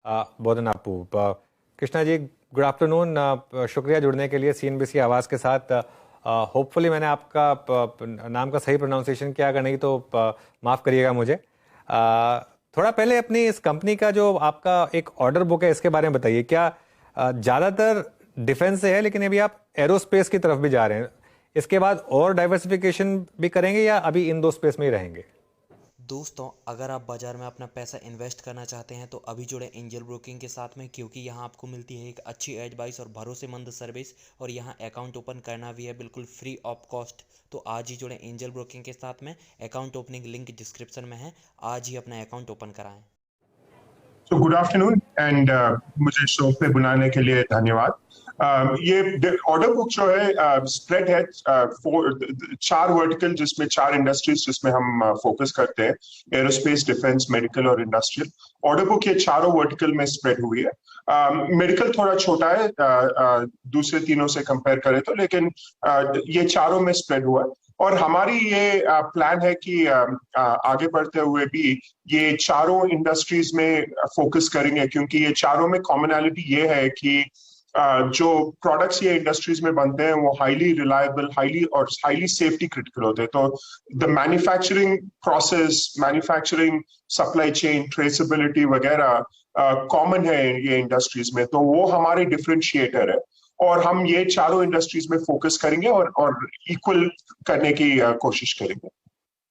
बोधन आपू। Krishna ji, good afternoon. शुक्रिया जुड़ने के लिए CNBC आवाज़ के साथ। होपफुली मैंने आपका नाम का सही प्रोनाउंसिएशन किया, अगर नहीं तो माफ़ करिएगा मुझे। थोड़ा पहले अपनी इस कंपनी का जो आपका एक ऑर्डर बुक है इसके बारे में बताइए। क्या ज़्यादातर डिफेंस से है, लेकिन अभी आप एरोस्पेस की तरफ भी जा रहे हैं, इसके बाद और डाइवर्सिफिकेशन भी करेंगे या अभी इन दो स्पेस में ही रहेंगे? दोस्तों, अगर आप बाज़ार में अपना पैसा इन्वेस्ट करना चाहते हैं तो अभी जुड़े एंजल ब्रोकिंग के साथ में, क्योंकि यहाँ आपको मिलती है एक अच्छी एडवाइस और भरोसेमंद सर्विस, और यहाँ अकाउंट ओपन करना भी है बिल्कुल फ्री ऑफ कॉस्ट। तो आज ही जुड़े एंजल ब्रोकिंग के साथ में। अकाउंट ओपनिंग लिंक डिस्क्रिप्शन में है, आज ही अपना अकाउंट ओपन कराएं। तो गुड आफ्टरनून एंड मुझे शो पे बुलाने के लिए धन्यवाद। ये ऑर्डर बुक जो है स्प्रेड है 4 वर्टिकल, जिसमें 4 इंडस्ट्रीज जिसमें हम फोकस करते हैं, एरोस्पेस, डिफेंस, मेडिकल और इंडस्ट्रियल। ऑर्डर बुक ये चारों वर्टिकल में स्प्रेड हुई है। मेडिकल थोड़ा छोटा है दूसरे तीनों से कंपेयर करें तो, लेकिन ये चारों में स्प्रेड हुआ है। और हमारी ये प्लान है कि आगे बढ़ते हुए भी ये चारों इंडस्ट्रीज में फोकस करेंगे, क्योंकि ये चारों में कॉमनैलिटी ये है कि जो प्रोडक्ट्स ये इंडस्ट्रीज में बनते हैं वो highly reliable, highly safety critical होते हैं। तो the manufacturing process, manufacturing supply chain, traceability वगैरह कॉमन है ये इंडस्ट्रीज में, तो वो हमारे डिफरेंशिएटर है। और हम ये चारों इंडस्ट्रीज में फोकस करेंगे और इक्वल करने की कोशिश करेंगे।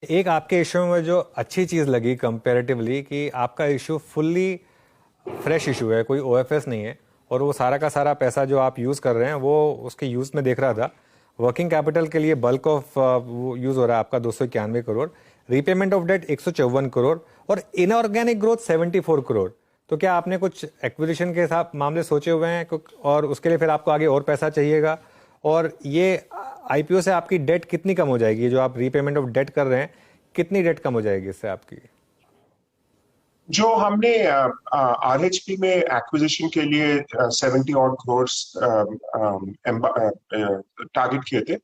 एक आपके इशू में जो अच्छी चीज़ लगी कंपैरेटिवली, कि आपका इशू फुल्ली फ्रेश इशू है, कोई OFS नहीं है, और वो सारा का सारा पैसा जो आप यूज़ कर रहे हैं वो उसके यूज़ में देख रहा था। वर्किंग कैपिटल के लिए बल्क ऑफ यूज़ हो रहा है आपका 291 crore, repayment of debt 154 crore, और इनऑर्गेनिक ग्रोथ 74 करोड़। तो क्या आपने कुछ एक्विजिशन के साथ मामले सोचे हुए हैं, और उसके लिए फिर आपको आगे और पैसा चाहिएगा? और ये IPO से आपकी डेट कितनी कम हो जाएगी? जो आप रीपेमेंट ऑफ डेट कर रहे हैं, कितनी डेट कम हो जाएगी इससे आपकी? जो हमने RHP में एक्विजिशन के लिए 70 odd crores टारगेट किए थे,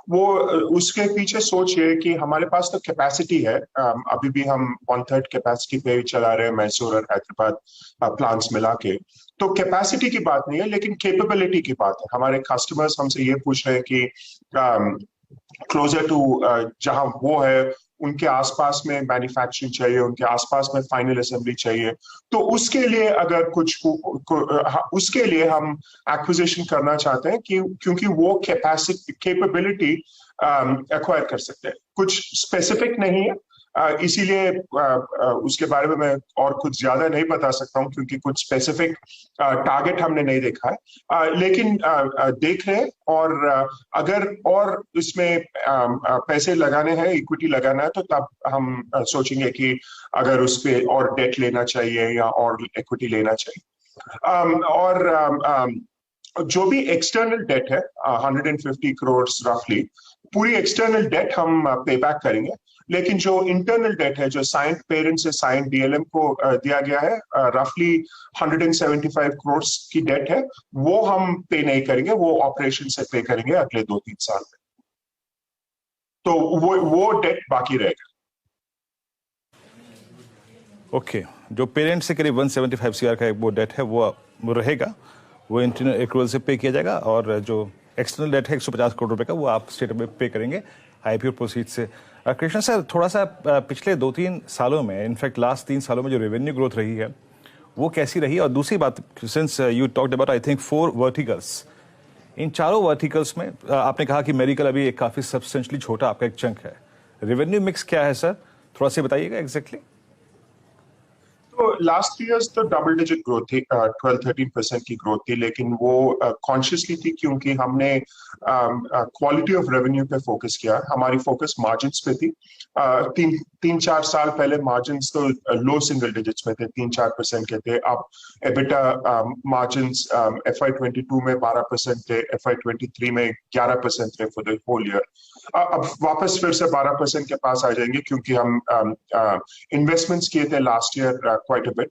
वो उसके पीछे सोच ये कि हमारे पास तो कैपेसिटी है। अभी भी हम 1/3 कैपेसिटी पे चला रहे हैं, मैसूर और हैदराबाद प्लांट्स मिला के। तो कैपेसिटी की बात नहीं है, लेकिन कैपेबिलिटी की बात है। हमारे कस्टमर्स हमसे ये पूछ रहे हैं कि क्लोजर टू जहां वो है उनके आसपास में मैन्युफैक्चरिंग चाहिए, उनके आसपास में फाइनल असेंबली चाहिए। तो उसके लिए अगर उसके लिए हम एक्विजिशन करना चाहते हैं, क्योंकि वो कैपेबिलिटी एक्वायर कर सकते हैं। कुछ स्पेसिफिक नहीं है, इसीलिए उसके बारे में मैं और कुछ ज्यादा नहीं बता सकता हूं, क्योंकि कुछ स्पेसिफिक टारगेट हमने नहीं देखा है, लेकिन देख रहे हैं। और अगर और इसमें पैसे लगाने हैं, इक्विटी लगाना है, तो तब हम सोचेंगे कि अगर उस पे और डेट लेना चाहिए या और इक्विटी लेना चाहिए। जो भी एक्सटर्नल डेट है 150 करोड़ रफली, पूरी एक्सटर्नल डेट हम पे बैक करेंगे। लेकिन जो इंटरनल डेट है, जो साइंट पेरेंट से साइंट DLM को दिया गया है, रफली 175 करोड़ की डेट है, वो हम पे नहीं करेंगे, वो ऑपरेशन से पे करेंगे अगले 2-3 साल में। तो वो डेट बाकी रहेगा। ओके, जो पेरेंट से करीब 175 CR का वो डेट है वो रहेगा, वो इंटरनल एक्रूवल से पे किया जाएगा, और जो एक्सटर्नल डेट है 150 करोड़ रुपए का, वो आप स्टेट में पे करेंगे IPO प्रोसीड से। कृष्णा सर, थोड़ा सा पिछले 2-3 सालों में, इनफैक्ट लास्ट 3 सालों में जो रेवेन्यू ग्रोथ रही है वो कैसी रही? और दूसरी बात, since you talked about I think 4 verticals, इन चारों वर्टिकल्स में आपने कहा कि मेडिकल अभी एक काफी सब्सटेंशियली छोटा आपका एक चंक है, रेवेन्यू मिक्स क्या है सर, थोड़ा सा बताइएगा एग्जैक्टली। तो लास्ट ईयर्स तो डबल डिजिट ग्रोथ थी, 12-13% की ग्रोथ थी, लेकिन वो कॉन्शियसली थी, क्योंकि हमने क्वालिटी ऑफ रेवेन्यू पे फोकस किया। हमारी फोकस मार्जिन्स पे थी। 3-4 साल पहले मार्जिन्स तो लो सिंगल डिजिट्स में थे, 3-4% के थे। अब एबिटा मार्जिन्स FY22 में 12% थे, FY23 में 11% थे फॉर द होल ईयर। अब वापस फिर से 12% के पास आ जाएंगे, क्योंकि हम इन्वेस्टमेंट्स किए थे last year quite a bit,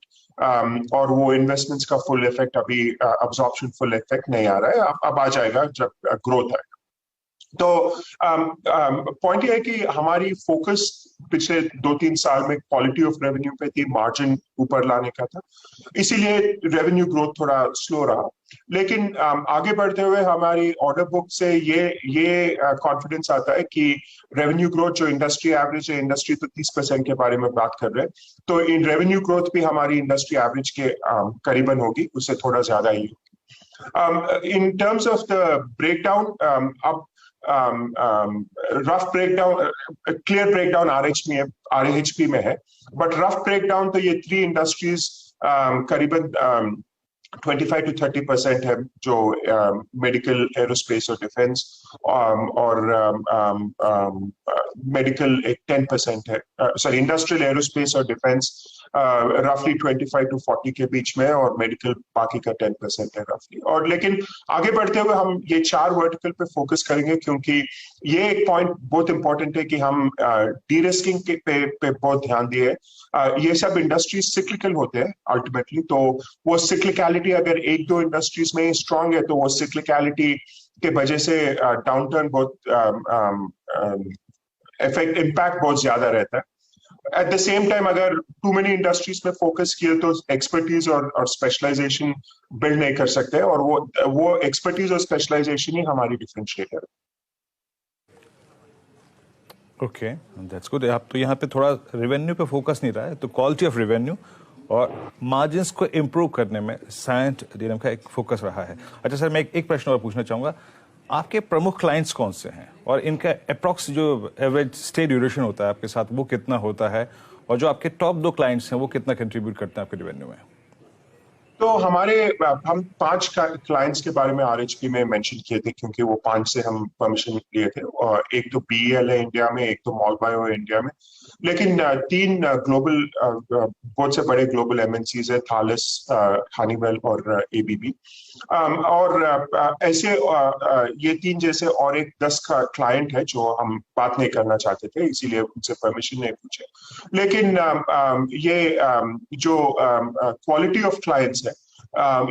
और वो इन्वेस्टमेंट्स का फुल इफेक्ट अभी, अब्जॉर्प्शन फुल इफेक्ट नहीं आ रहा है। अब आ जाएगा जब ग्रोथ आएगा। तो पॉइंट ये है कि हमारी फोकस पिछले 2-3 साल में क्वालिटी ऑफ रेवेन्यू पे थी, मार्जिन ऊपर लाने का था, इसीलिए रेवेन्यू ग्रोथ थोड़ा स्लो रहा। लेकिन आगे बढ़ते हुए हमारी ऑर्डर बुक से ये कॉन्फिडेंस आता है कि रेवेन्यू ग्रोथ जो इंडस्ट्री एवरेज है, इंडस्ट्री तो 30% के बारे में बात कर रहे हैं, तो इन रेवेन्यू ग्रोथ भी हमारी इंडस्ट्री एवरेज के करीबन होगी, उससे थोड़ा ज्यादा ही होगी। In terms of the breakdown, अब rough breakdown, clear breakdown RHP में है, बट रफ ब्रेकडाउन तो ये 3 इंडस्ट्रीज करीबन 25 to 30% है, जो मेडिकल, एरोस्पेस और डिफेंस, और मेडिकल एक 10% है, सॉरी इंडस्ट्रियल, एरोस्पेस और डिफेंस रफली 25 to 40 के बीच में, और मेडिकल बाकी का 10% है रफली। और लेकिन आगे बढ़ते हुए हम ये 4 वर्टिकल पे फोकस करेंगे, क्योंकि ये एक पॉइंट बहुत इंपॉर्टेंट है कि हम डी रिस्किंग पे बहुत ध्यान दिए। ये सब इंडस्ट्रीज सिक्लिकल होते हैं अल्टीमेटली, तो वो सिक्लिकलिटी अगर 1-2 इंडस्ट्रीज में स्ट्रांग है, तो वो सिक्लिकलिटी के वजह से डाउनटर्न बहुत इम्पैक्ट बहुत ज्यादा रहता है। एट द सेम टाइम अगर टू मेनी इंडस्ट्रीज में फोकस किए तो एक्सपर्टीज और स्पेशलाइजेशन बिल्ड नहीं कर सकते, और वो एक्सपर्टीज और स्पेशलाइजेशन ही हमारी डिफरेंशिएटर है। Okay, that's good. आप तो यहाँ पे थोड़ा रेवेन्यू पे फोकस नहीं रहा है, तो क्वालिटी ऑफ रेवेन्यू और मार्जिन्स को इम्प्रूव करने में साइंट डीएनएम का एक फोकस रहा है। अच्छा सर, मैं एक प्रश्न और पूछना चाहूँगा, आपके प्रमुख क्लाइंट्स कौन से हैं, और इनका अप्रॉक्स जो एवरेज स्टे ड्यूरेशन होता है आपके साथ, वो कितना होता है, और जो आपके टॉप 2 क्लाइंट्स हैं वो कितना कंट्रीब्यूट करते हैं आपके रेवेन्यू में? तो हम 5 क्लाइंट्स के बारे में आरएचपी में मेंशन किए थे, क्योंकि वो 5 से हम परमिशन लिए थे, और एक तो बीईएल है इंडिया में, एक तो मॉलबायो है इंडिया में, लेकिन 3 ग्लोबल, बहुत से बड़े ग्लोबल एमएनसीज है, थालिस, हनीवेल और एबीबी, और ऐसे ये 3 जैसे और एक 10 का क्लाइंट है जो हम बात नहीं करना चाहते थे, इसीलिए उनसे परमिशन नहीं पूछे। लेकिन ये जो क्वालिटी ऑफ क्लाइंट्स है,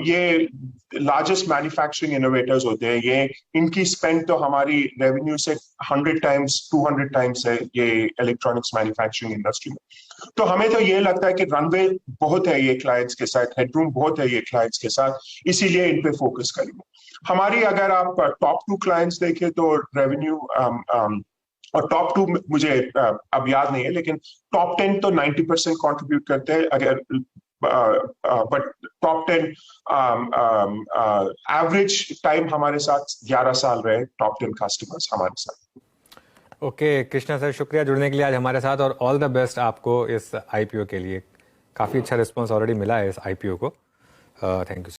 ये लार्जेस्ट मैन्युफैक्चरिंग इनोवेटर्स होते हैं, ये इनकी स्पेंड तो हमारी रेवेन्यू से 100 टाइम्स 200 टाइम्स है ये इलेक्ट्रॉनिक्स मैन्युफैक्चरिंग इंडस्ट्री में। तो हमें तो ये लगता है कि रनवे बहुत है ये क्लाइंट्स के साथ, हेडरूम बहुत है ये क्लाइंट्स के साथ, इसीलिए इन पे फोकस करेंगे। हमारी अगर आप टॉप 2 क्लाइंट्स देखें तो रेवेन्यू, और टॉप 2 मुझे अब याद नहीं है, लेकिन टॉप 10 तो 90% कंट्रीब्यूट करते हैं, अगर बट टॉप 10 एवरेज टाइम हमारे साथ 11 साल रहे टॉप 10 कस्टमर्स हमारे साथ। ओके कृष्णा सर, शुक्रिया जुड़ने के लिए आज हमारे साथ, और ऑल द बेस्ट आपको इस आईपीओ के लिए। काफ़ी अच्छा रिस्पॉन्स ऑलरेडी मिला है इस आईपीओ को। Thank you.